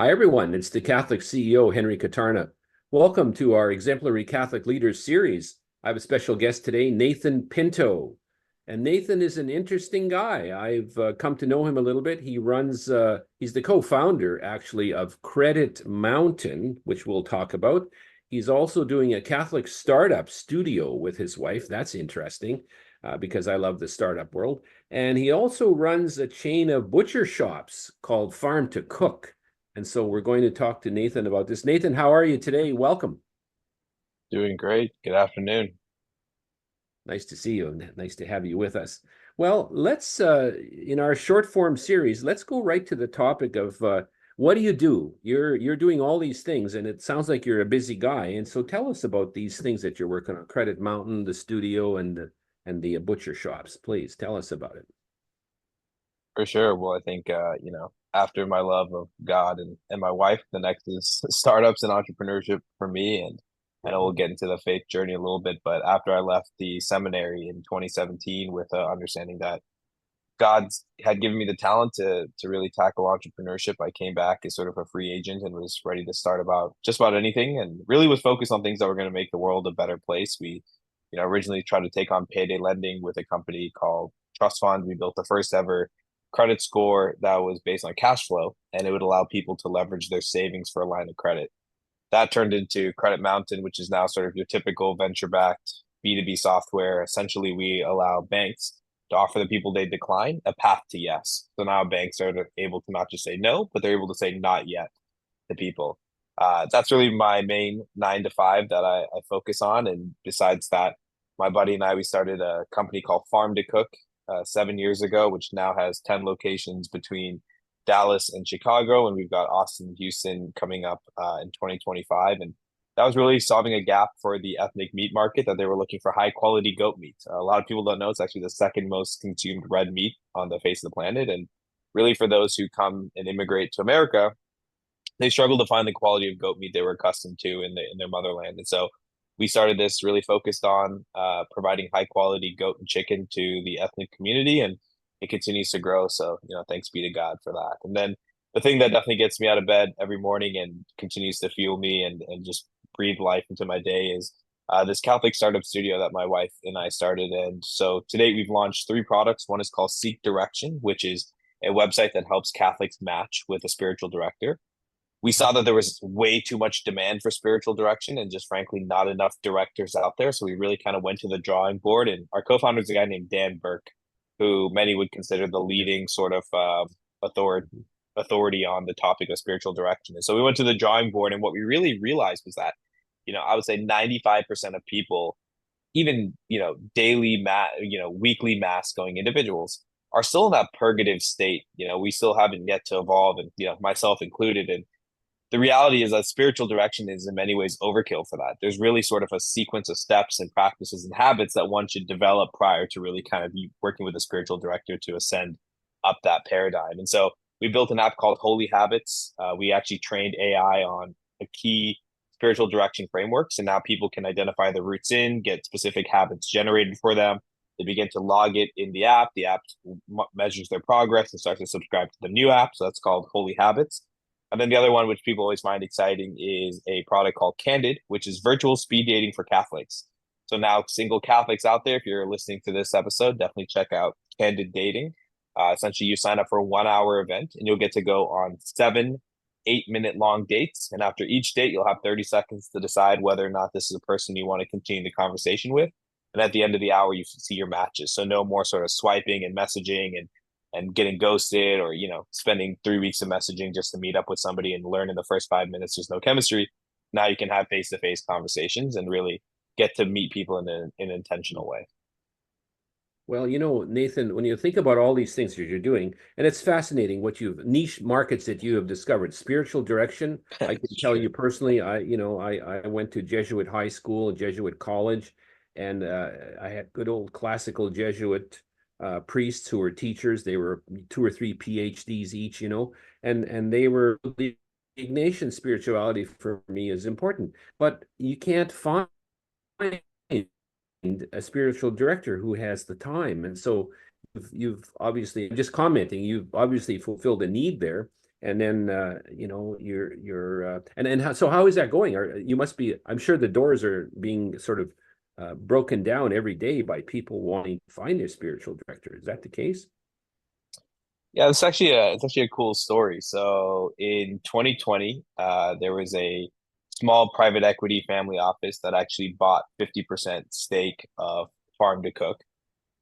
Hi, everyone. It's the Catholic CEO, Henry Katarna. Welcome to our Exemplary Catholic Leaders series. I have a special guest today, Nathan Pinto. And Nathan is an interesting guy. I've come to know him a little bit. He's the co-founder, actually, of Credit Mountain, which we'll talk about. He's also doing a Catholic startup studio with his wife. That's interesting because I love the startup world. And he also runs a chain of butcher shops called Farm to Cook. And so we're going to talk to Nathan about this. Nathan, how are you today? Welcome. Doing great. Good afternoon. Nice to see you and nice to have you with us. Well, in our short form series, let's go right to the topic of what do you do? You're doing all these things, and it sounds like you're a busy guy. And so tell us about these things that you're working on: Credit Mountain, the studio, and the butcher shops. Please tell us about it. For sure. Well, I think after my love of God and my wife, the next is startups and entrepreneurship for me. And I know we'll get into the faith journey a little bit, but after I left the seminary in 2017 with understanding that God had given me the talent to really tackle entrepreneurship, I came back as sort of a free agent and was ready to start about just about anything and really was focused on things that were going to make the world a better place. We, originally tried to take on payday lending with a company called Trust Fund. We built the first ever credit score that was based on cash flow, and it would allow people to leverage their savings for a line of credit. That turned into Credit Mountain, which is now sort of your typical venture-backed B2B software. Essentially, we allow banks to offer the people they decline a path to yes. So now banks are able to not just say no, but they're able to say not yet to people. That's really my main 9 to 5 that I focus on. And besides that, my buddy and I, we started a company called Farm to Cook 7 years ago, which now has 10 locations between Dallas and Chicago. And we've got Austin and Houston coming up in 2025. And that was really solving a gap for the ethnic meat market that they were looking for high quality goat meat. A lot of people don't know it's actually the second most consumed red meat on the face of the planet. And really, for those who come and immigrate to America, they struggle to find the quality of goat meat they were accustomed to in their motherland. And so we started this really focused on providing high quality goat and chicken to the ethnic community, and it continues to grow. So thanks be to God for that. And then the thing that definitely gets me out of bed every morning and continues to fuel me and just breathe life into my day is this Catholic startup studio that my wife and I started. And so to date, we've launched 3 products. One is called Seek Direction, which is a website that helps Catholics match with a spiritual director. We saw that there was way too much demand for spiritual direction and just frankly not enough directors out there. So we really kind of went to the drawing board. And our co-founder is a guy named Dan Burke, who many would consider the leading sort of authority authority on the topic of spiritual direction. And so we went to the drawing board, and what we really realized was that, I would say 95% of people, even daily mass, weekly mass going individuals, are still in that purgative state. We still haven't yet to evolve, and myself included. And the reality is that spiritual direction is in many ways overkill for that. There's really sort of a sequence of steps and practices and habits that one should develop prior to really kind of working with a spiritual director to ascend up that paradigm. And so we built an app called Holy Habits. We actually trained AI on a key spiritual direction frameworks, and now people can identify the roots in, get specific habits generated for them. They begin to log it in the app. The app measures their progress and starts to subscribe to the new app. So that's called Holy Habits. And then the other one, which people always find exciting, is a product called Candid, which is virtual speed dating for Catholics. So now, single Catholics out there, if you're listening to this episode, definitely check out Candid Dating. Essentially, you sign up for a 1 hour event and you'll get to go on 7 8-minute long dates. And after each date, you'll have 30 seconds to decide whether or not this is a person you want to continue the conversation with. And at the end of the hour, you see your matches. So no more sort of swiping and messaging and getting ghosted, or spending 3 weeks of messaging just to meet up with somebody and learn in the first 5 minutes there's no chemistry. Now you can have face-to-face conversations and really get to meet people in an intentional way. Well, Nathan, when you think about all these things that you're doing, and it's fascinating what you've niche markets that you have discovered. Spiritual direction, I can tell Sure. you personally, I went to Jesuit high school, Jesuit college, and I had good old classical Jesuit priests who were teachers. They were 2 or 3 PhDs each, and they were the Ignatian spirituality for me is important, but you can't find a spiritual director who has the time. And so you've obviously, just commenting, you've obviously fulfilled a need there. and then so how is that going? You must be, I'm sure the doors are being sort of broken down every day by people wanting to find their spiritual director. Is that the case? Yeah, it's actually a cool story. So in 2020, there was a small private equity family office that actually bought 50% stake of Farm to Cook.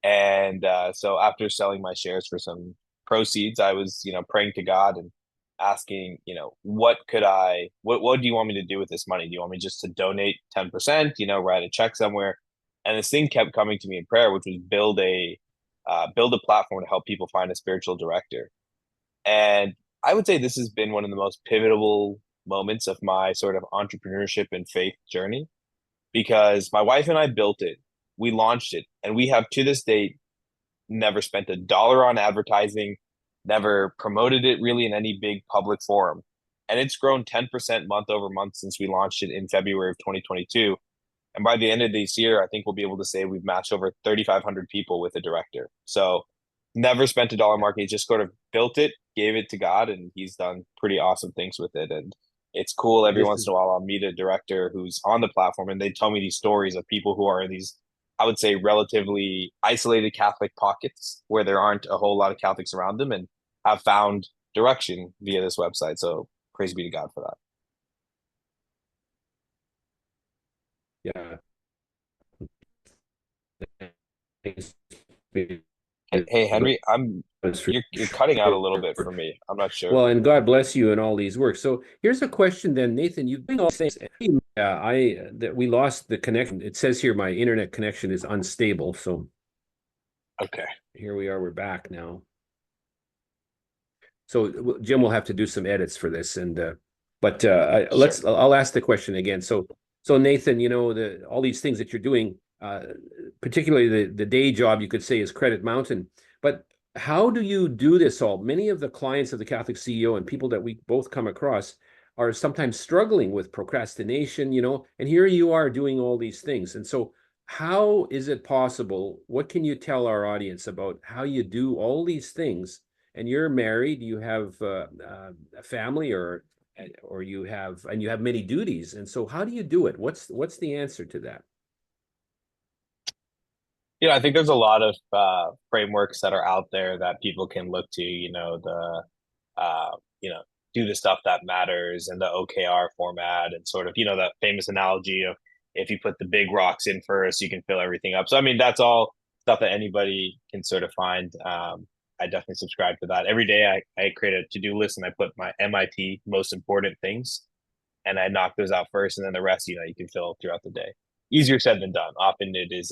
And so after selling my shares for some proceeds, I was, praying to God and asking, what do you want me to do with this money? Do you want me just to donate 10%, write a check somewhere? And this thing kept coming to me in prayer, which was build a platform to help people find a spiritual director. And I would say this has been one of the most pivotal moments of my sort of entrepreneurship and faith journey because my wife and I built it, we launched it, and we have to this date never spent a dollar on advertising, never promoted it really in any big public forum. And it's grown 10% month over month since we launched it in February of 2022. And by the end of this year, I think we'll be able to say we've matched over 3,500 people with a director. So never spent a dollar marketing, just sort of built it, gave it to God, and he's done pretty awesome things with it. And it's cool every This once is in a while I'll meet a director who's on the platform and they tell me these stories of people who are in these, I would say, relatively isolated Catholic pockets where there aren't a whole lot of Catholics around them and have found direction via this website. So praise be to God for that. yeah. Hey Henry, you're cutting out a little bit for me. I'm not sure. Well, and God bless you in all these works. So here's a question then, Nathan. You've been all these things. I that we lost the connection. It says here my internet connection is unstable. So Okay. here we are. We're back now. So Jim will have to do some edits for this, and but Sure. I'll ask the question again. So Nathan, all these things that you're doing, particularly the day job, you could say is Credit Mountain, but how do you do this all? Many of the clients of the Catholic CEO and people that we both come across are sometimes struggling with procrastination, and here you are doing all these things. And so how is it possible? What can you tell our audience about how you do all these things? And you're married, you have a family, or you have many duties. And so how do you do it? What's the answer to that? I think there's a lot of frameworks that are out there that people can look to, uh, you know, do the stuff that matters and the OKR format and sort of, that famous analogy of if you put the big rocks in first, you can fill everything up. So, I mean, that's all stuff that anybody can sort of find. I definitely subscribe to that. Every day I create a to-do list and I put my MIT most important things and I knock those out first, and then the rest, you can fill throughout the day. Easier said than done. Often it is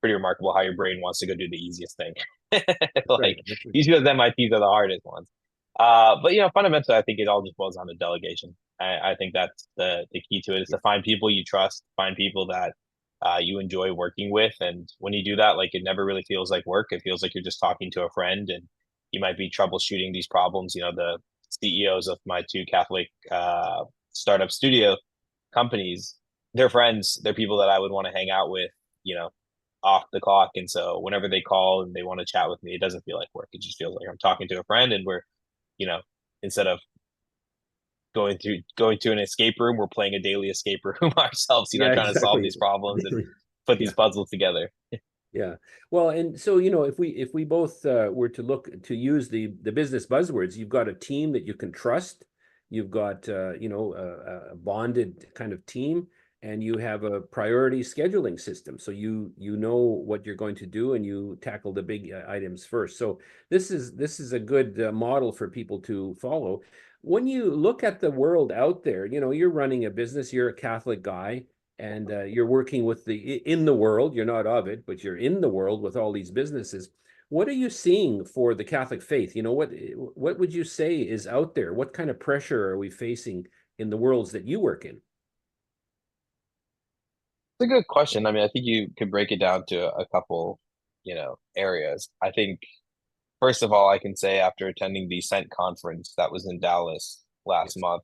pretty remarkable how your brain wants to go do the easiest thing. That's right. Like usually those MITs are the hardest ones. But fundamentally, I think it all just boils down to delegation. I think that's the key to it is to find people you trust, find people that you enjoy working with, and when you do that, like it never really feels like work. It feels like you're just talking to a friend, and you might be troubleshooting these problems. The CEOs of my two Catholic startup studio companies, they're friends, they're people that I would want to hang out with, you know, off the clock. And so whenever they call and they want to chat with me, it doesn't feel like work. It just feels like I'm talking to a friend and we're, you know, instead of going to an escape room, we're playing a daily escape room ourselves, Yeah, trying to solve exactly. these problems and put Yeah. these puzzles together. Yeah. Well, and so, if we both were to look to use the business buzzwords, you've got a team that you can trust, you've got a bonded kind of team, and you have a priority scheduling system. So you know what you're going to do, and you tackle the big items first. So this is a good model for people to follow. When you look at the world out there, you're running a business, you're a Catholic guy, and you're working with in the world. You're not of it, but you're in the world with all these businesses. What are you seeing for the Catholic faith? What would you say is out there? What kind of pressure are we facing in the worlds that you work in? It's a good question. I mean, I think you could break it down to a couple, areas. I think first of all, I can say after attending the Sent conference that was in Dallas last Yes. month,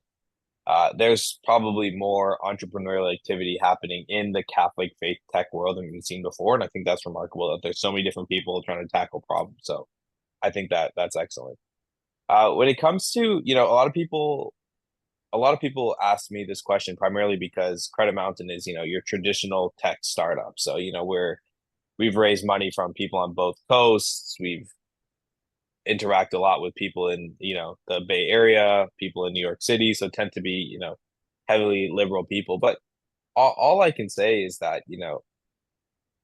there's probably more entrepreneurial activity happening in the Catholic faith tech world than we've seen before. And I think that's remarkable that there's so many different people trying to tackle problems. So I think that that's excellent. When it comes to, a lot of people ask me this question primarily because Credit Mountain is, your traditional tech startup. So, we've raised money from people on both coasts. We've interacted a lot with people in, the Bay Area, people in New York City. So tend to be, heavily liberal people. But all I can say is that,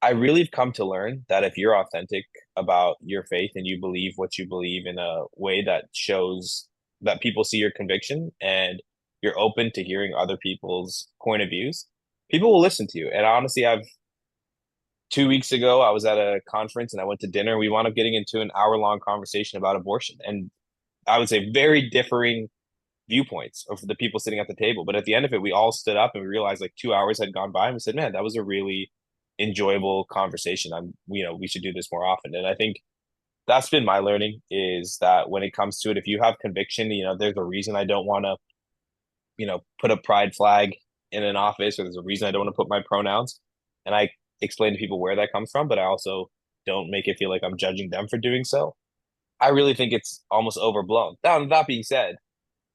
I really have come to learn that if you're authentic about your faith and you believe what you believe in a way that shows that people see your conviction and you're open to hearing other people's point of views, people will listen to you. And honestly, 2 weeks ago, I was at a conference and I went to dinner. We wound up getting into an hour-long conversation about abortion. And I would say very differing viewpoints of the people sitting at the table. But at the end of it, we all stood up and we realized like 2 hours had gone by and we said, man, that was a really enjoyable conversation. We should do this more often. And I think that's been my learning is that when it comes to it, if you have conviction, there's a reason I don't want to, put a pride flag in an office, or there's a reason I don't want to put my pronouns. And I explain to people where that comes from, but I also don't make it feel like I'm judging them for doing so. I really think it's almost overblown. Now, that being said,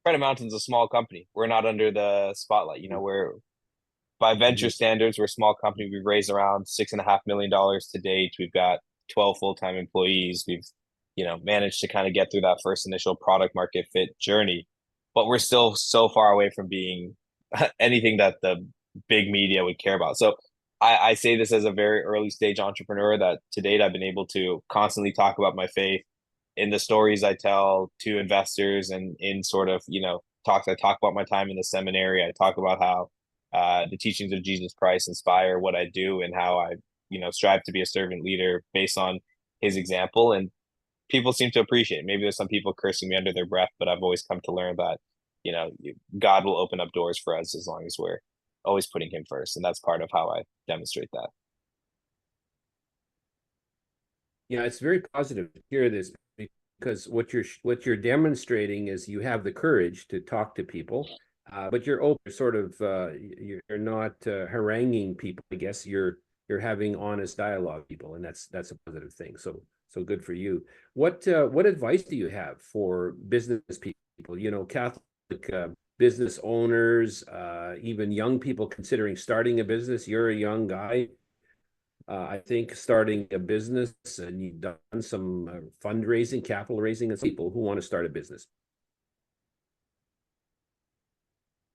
Credit Mountain's a small company. We're not under the spotlight. We're by venture Mhm. standards, we're a small company. We've raised around $6.5 million to date. We've got 12 full-time employees. We've, managed to kind of get through that first initial product market fit journey, but we're still so far away from being anything that the big media would care about. So I say this as a very early stage entrepreneur that to date I've been able to constantly talk about my faith in the stories I tell to investors and in sort of, I talk about my time in the seminary. I talk about how the teachings of Jesus Christ inspire what I do and how I, strive to be a servant leader based on his example. And people seem to appreciate it. Maybe there's some people cursing me under their breath, but I've always come to learn that, you know, God will open up doors for us as long as we're always putting him first. And that's part of how I demonstrate that. Yeah, it's very positive to hear this because what you're demonstrating is you have the courage to talk to people, but you're open, sort of you're not haranguing people. I guess you're having honest dialogue with people, and that's a positive thing. So good for you. What advice do you have for business people? Catholic business owners, even young people considering starting a business. You're a young guy. I think starting a business and you've done some fundraising, capital raising, and people who want to start a business.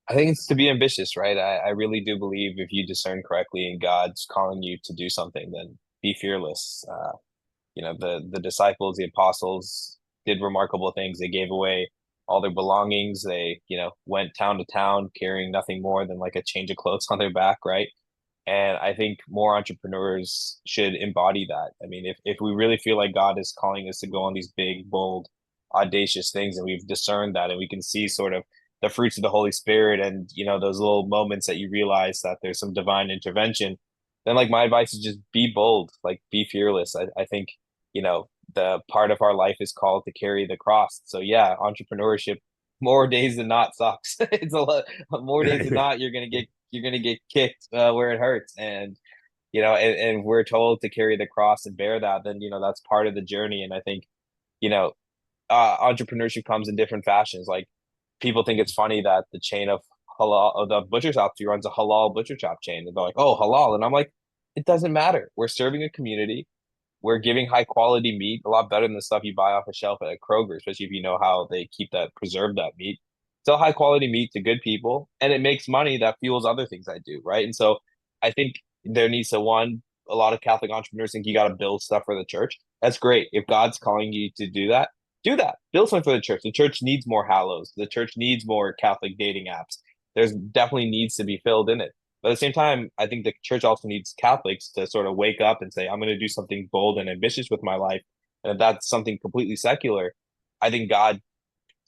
I think it's to be ambitious, right? I really do believe if you discern correctly and God's calling you to do something, then be fearless. The disciples, the apostles did remarkable things. They gave away all their belongings. They, went town to town carrying nothing more than like a change of clothes on their back, right? And I think more entrepreneurs should embody that. I mean, if we really feel like God is calling us to go on these big, bold, audacious things, and we've discerned that, and we can see sort of the fruits of the Holy Spirit, and those little moments that you realize that there's some divine intervention, then like my advice is just be bold, like be fearless. I think the part of our life is called to carry the cross. So yeah, entrepreneurship more days than not sucks. It's a lot more days than not you're gonna get kicked where it hurts, and and we're told to carry the cross and bear that. Then that's part of the journey, and I think you know entrepreneurship comes in different fashions. Like people think it's funny that the chain of halal, of the butcher shop runs a halal butcher shop chain, and they're like, oh, halal, and I'm like, it doesn't matter. We're serving a community. We're giving high quality meat, a lot better than the stuff you buy off a shelf at Kroger, especially if you know how they keep that preserve that meat. Sell high quality meat to good people, and it makes money that fuels other things I do, right? And so I think there needs to a lot of Catholic entrepreneurs think you got to build stuff for the church. That's great. If God's calling you to do that, do that. Build something for the church. The church needs more hallows. The church needs more Catholic dating apps. There's definitely needs to be filled in it. But at the same time, I think the church also needs Catholics to sort of wake up and say, I'm going to do something bold and ambitious with my life. And if that's something completely secular, I think God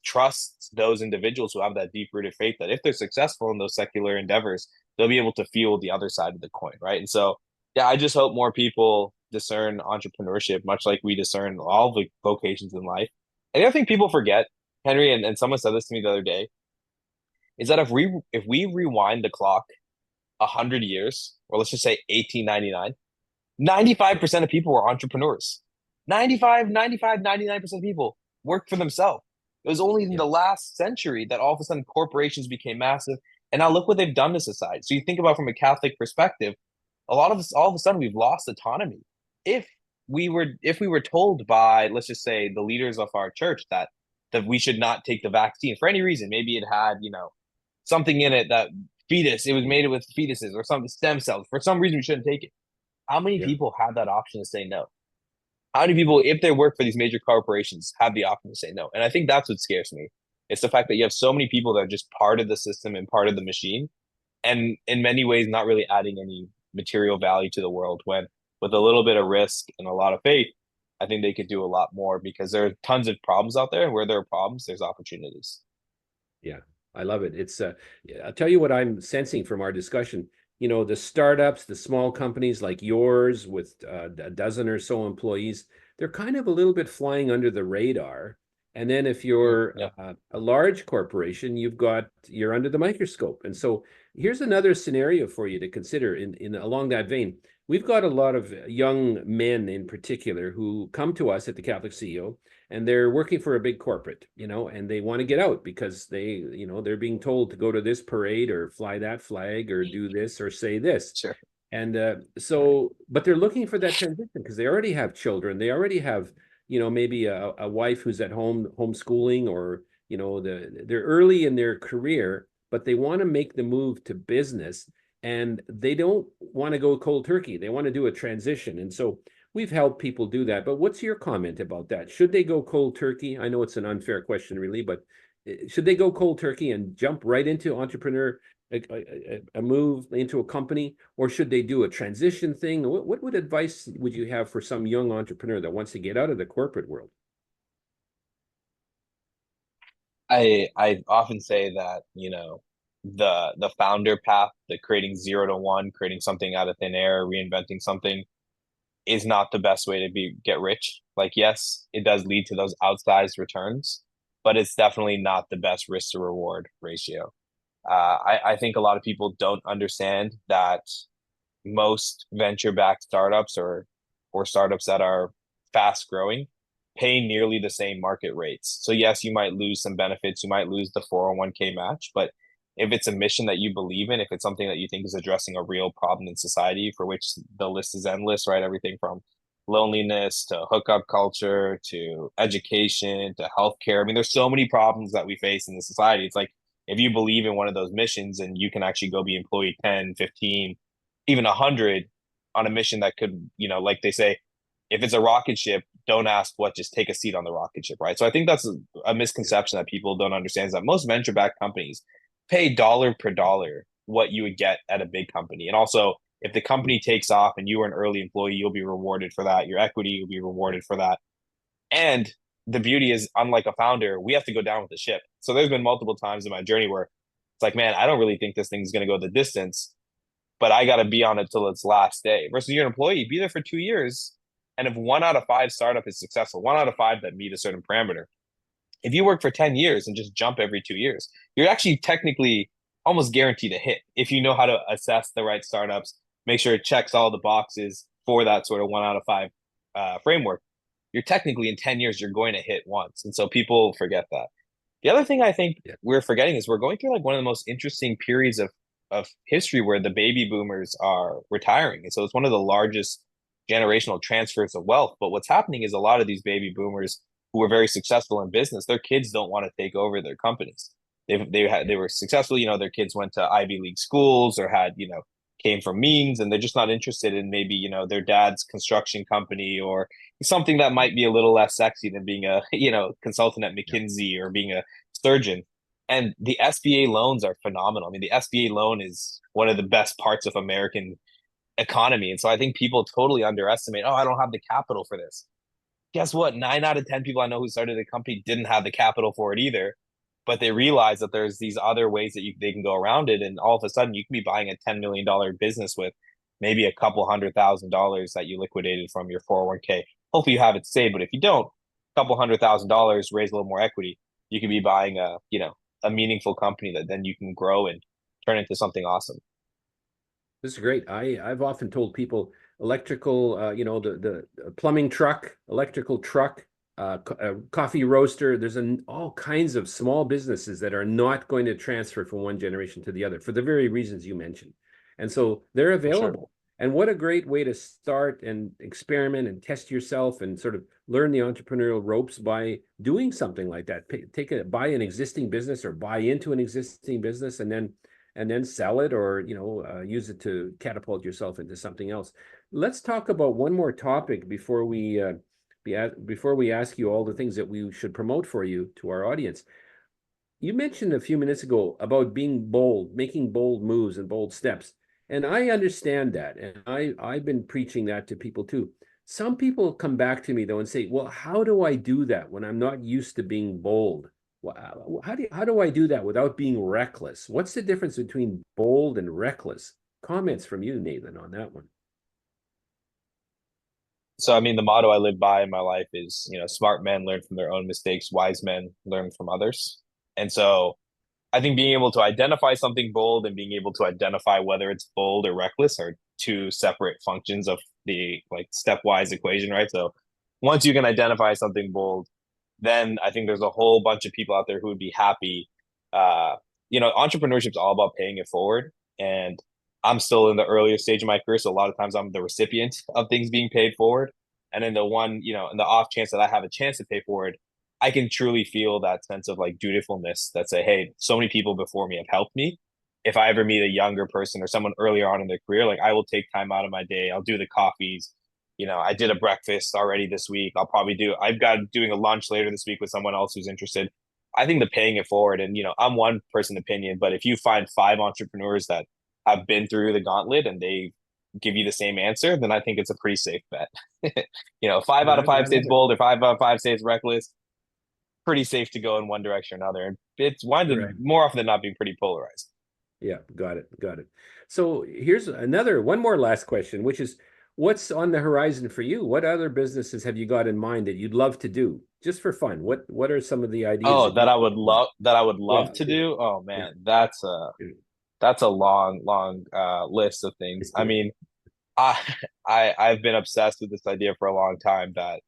trusts those individuals who have that deep rooted faith that if they're successful in those secular endeavors, they'll be able to fuel the other side of the coin. Right. And so, yeah, I just hope more people discern entrepreneurship, much like we discern all the vocations in life. And the other thing people forget, Henry, and someone said this to me the other day, is that if we rewind the clock 100 years, or let's just say 1899, 95% of people were entrepreneurs. 95, 99% of people worked for themselves. It was only in Yeah. the last century that all of a sudden corporations became massive. And now look what they've done to society. So you think about from a Catholic perspective, a lot of us, all of a sudden, we've lost autonomy. If if we were told by, let's just say, the leaders of our church that we should not take the vaccine for any reason, maybe it had, something in it that it was made with fetuses or some stem cells. For some reason, we shouldn't take it. How many Yeah. people have that option to say no? How many people, if they work for these major corporations, have the option to say no? And I think that's what scares me. It's the fact that you have so many people that are just part of the system and part of the machine, and in many ways not really adding any material value to the world. When with a little bit of risk and a lot of faith, I think they could do a lot more because there are tons of problems out there, and where there are problems, there's opportunities. Yeah, I love it. It's yeah, I'll tell you what I'm sensing from our discussion. The startups, the small companies like yours with a dozen or so employees, they're kind of a little bit flying under the radar. And then if you're Yeah, a large corporation, you're under the microscope. And so here's another scenario for you to consider in along that vein. We've got a lot of young men in particular who come to us at the Catholic CEO, and they're working for a big corporate, and they want to get out because they're being told to go to this parade or fly that flag or do this or say this. sure. And Right. but they're looking for that transition because they already have children. They already have, maybe a wife who's at home homeschooling, or, they're early in their career, but they want to make the move to business, and they don't want to go cold turkey. They want to do a transition. And so we've helped people do that. But what's your comment about that? Should they go cold turkey? I know it's an unfair question, really, but should they go cold turkey and jump right into entrepreneur, a move into a company, or should they do a transition thing? What advice would you have for some young entrepreneur that wants to get out of the corporate world? I often say that, the founder path, the creating 0 to 1, creating something out of thin air, reinventing something is not the best way to get rich. Like, yes, it does lead to those outsized returns, but it's definitely not the best risk to reward ratio. I think a lot of people don't understand that most venture-backed startups or startups that are fast growing pay nearly the same market rates. So yes, you might lose some benefits, you might lose the 401k match, but if it's a mission that you believe in, if it's something that you think is addressing a real problem in society, for which the list is endless, right? Everything from loneliness to hookup culture to education to healthcare. I mean, there's so many problems that we face in the society. It's like if you believe in one of those missions and you can actually go be employee 10, 15, even 100 on a mission that could, like they say, if it's a rocket ship, don't ask what, just take a seat on the rocket ship, right? So I think that's a misconception that people don't understand, is that most venture backed companies pay dollar per dollar what you would get at a big company. And also, if the company takes off and you are an early employee, you'll be rewarded for that. Your equity will be rewarded for that. And the beauty is, unlike a founder, we have to go down with the ship. So there's been multiple times in my journey where it's like, man, I don't really think this thing's going to go the distance, but I got to be on it till its last day. Versus you're an employee, be there for 2 years. And if 1 out of 5 startup is successful, 1 out of 5 that meet a certain parameter, if you work for 10 years and just jump every 2 years, you're actually technically almost guaranteed a hit if you know how to assess the right startups, make sure it checks all the boxes for that sort of 1 out of 5 framework. You're technically in 10 years, you're going to hit once. And so people forget that. The other thing I think Yeah. we're forgetting is we're going through like one of the most interesting periods of history where the baby boomers are retiring. And so it's one of the largest generational transfers of wealth. But what's happening is a lot of these baby boomers who were very successful in business, their kids don't want to take over their companies. They were successful, their kids went to Ivy League schools or had, came from means, and they're just not interested in maybe, their dad's construction company or something that might be a little less sexy than being a, consultant at Yeah. McKinsey or being a surgeon. And the SBA loans are phenomenal. I mean, the SBA loan is one of the best parts of American economy. And so I think people totally underestimate, oh, I don't have the capital for this. Guess what? 9 out of 10 people I know who started a company didn't have the capital for it either. But they realize that there's these other ways that they can go around it. And all of a sudden, you can be buying a $10 million business with maybe a couple $100,000 that you liquidated from your 401k. Hopefully, you have it saved. But if you don't, a couple $100,000, raise a little more equity, you can be buying a meaningful company that then you can grow and turn into something awesome. This is great. I've often told people electrical, the plumbing truck, electrical truck, a coffee roaster. There's all kinds of small businesses that are not going to transfer from one generation to the other for the very reasons you mentioned. And so they're For sure. available. And what a great way to start and experiment and test yourself and sort of learn the entrepreneurial ropes by doing something like that. Buy an existing business or buy into an existing business and then sell it or use it to catapult yourself into something else. Let's talk about one more topic before we ask you all the things that we should promote for you to our audience. You mentioned a few minutes ago about being bold, making bold moves and bold steps. And I understand that. And I've been preaching that to people too. Some people come back to me though and say, well, how do I do that when I'm not used to being bold? How do I do that without being reckless? What's the difference between bold and reckless? Comments from you, Nathan, on that one. So, I mean, the motto I live by in my life is, smart men learn from their own mistakes, wise men learn from others. And so I think being able to identify something bold and being able to identify whether it's bold or reckless are two separate functions of the like stepwise equation, right? So once you can identify something bold, then I think there's a whole bunch of people out there who would be happy. Entrepreneurship is all about paying it forward. And I'm still in the earlier stage of my career. So a lot of times I'm the recipient of things being paid forward. And then in the off chance that I have a chance to pay forward, I can truly feel that sense of like dutifulness that say, hey, so many people before me have helped me. If I ever meet a younger person or someone earlier on in their career, like I will take time out of my day. I'll do the coffees. I did a breakfast already this week. I've got doing a lunch later this week with someone else who's interested. I think the paying it forward, and I'm one person opinion, but if you find five entrepreneurs that have been through the gauntlet and they give you the same answer, then I think it's a pretty safe bet. Five out of I five love stays it. bold or five out of five stays reckless. Pretty safe to go in one direction or another. And it's winds up Correct. more often than not being pretty polarized. Yeah, got it. Got it. So here's one more last question, which is what's on the horizon for you? What other businesses have you got in mind that you'd love to do just for fun? What are some of the ideas Oh, that you that I would love yeah, to yeah, do. Oh yeah. man, that's a long, long list of things. I mean, I I've been obsessed with this idea for a long time that,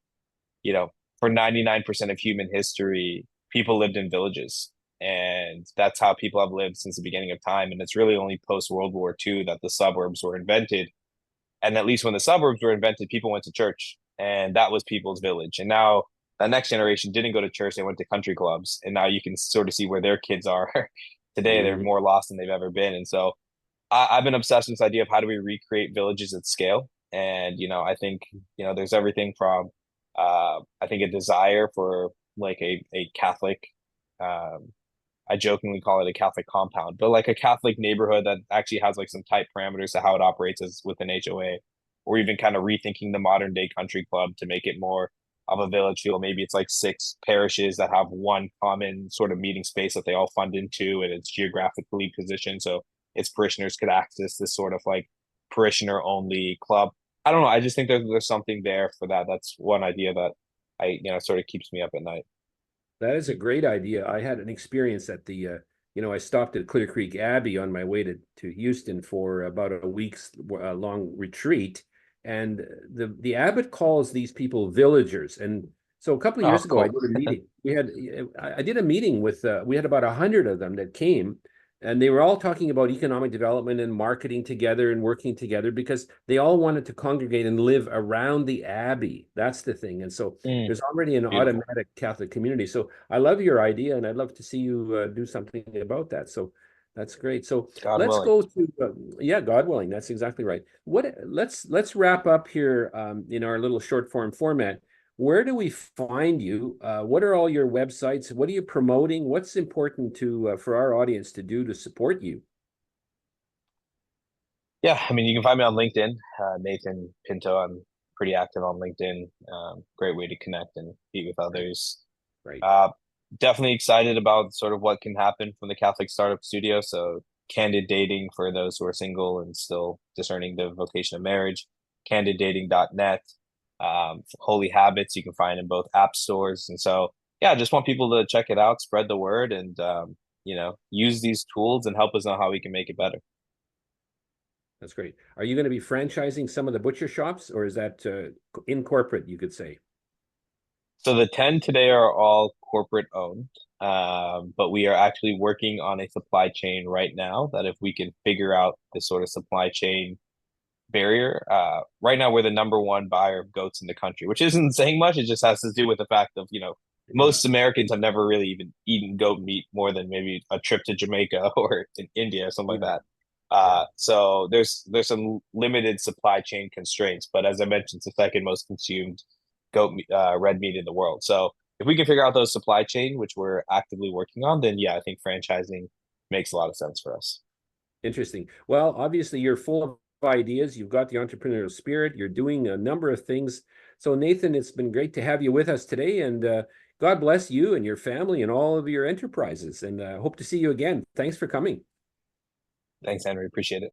you know, for 99% of human history, people lived in villages. And that's how people have lived since the beginning of time. And it's really only post World War II that the suburbs were invented. And at least when the suburbs were invented, people went to church, and that was people's village. And now the next generation didn't go to church, they went to country clubs. And now you can sort of see where their kids are today. They're Mhm. more lost than they've ever been. And so I've been obsessed with this idea of how do we recreate villages at scale. And I think there's everything from I think a desire for like a Catholic, um, I jokingly call it a Catholic compound, but like a Catholic neighborhood that actually has like some tight parameters to how it operates as with an HOA, or even kind of rethinking the modern day country club to make it more of a village feel. Maybe it's like six parishes that have one common sort of meeting space that they all fund into, and it's geographically positioned so its parishioners could access this sort of like parishioner only club. I don't know. I just think there's something there for that. That's one idea that sort of keeps me up at night. That is a great idea. I had an experience at I stopped at Clear Creek Abbey on my way to Houston for about a week's long retreat. And the abbot calls these people villagers. And so a couple of Oh, years ago, I cool. did a meeting. I did a meeting with, we had about 100 of them that came, and they were all talking about economic development and marketing together and working together because they all wanted to congregate and live around the Abbey. That's the thing. And so Mm, there's already an beautiful. automatic Catholic community. So I love your idea, and I'd love to see you do something about that. So that's great. So God let's willing. go to yeah, God willing. That's exactly right. Let's wrap up here in our little short form format. Where do we find you? What are all your websites? What are you promoting? What's important to for our audience to do to support you? Yeah, I mean, you can find me on LinkedIn, Nathan Pinto. I'm pretty active on LinkedIn. Great way to connect and meet with Right, others. right. Uh, Definitely excited about sort of what can happen from the Catholic Startup Studio. So, candid dating for those who are single and still discerning the vocation of marriage, candiddating.net. Holy Habits, you can find in both app stores. And so, yeah, I just want people to check it out, spread the word, and, use these tools and help us know how we can make it better. That's great. Are you going to be franchising some of the butcher shops, or is that in corporate, you could say? So the 10 today are all corporate owned, but we are actually working on a supply chain right now that if we can figure out this sort of supply chain barrier, right now we're the number one buyer of goats in the country, which isn't saying much. It just has to do with the fact of, Yeah, most Americans have never really even eaten goat meat more than maybe a trip to Jamaica or in India or something like yeah, that. yeah. So there's some limited supply chain constraints, but as I mentioned, it's the second most consumed red meat in the world. So if we can figure out those supply chain, which we're actively working on, then yeah, I think franchising makes a lot of sense for us. Interesting. Well, obviously, you're full of ideas. You've got the entrepreneurial spirit. You're doing a number of things. So, Nathan, it's been great to have you with us today. And God bless you and your family and all of your enterprises. And hope to see you again. Thanks for coming. Thanks, Henry. Appreciate it.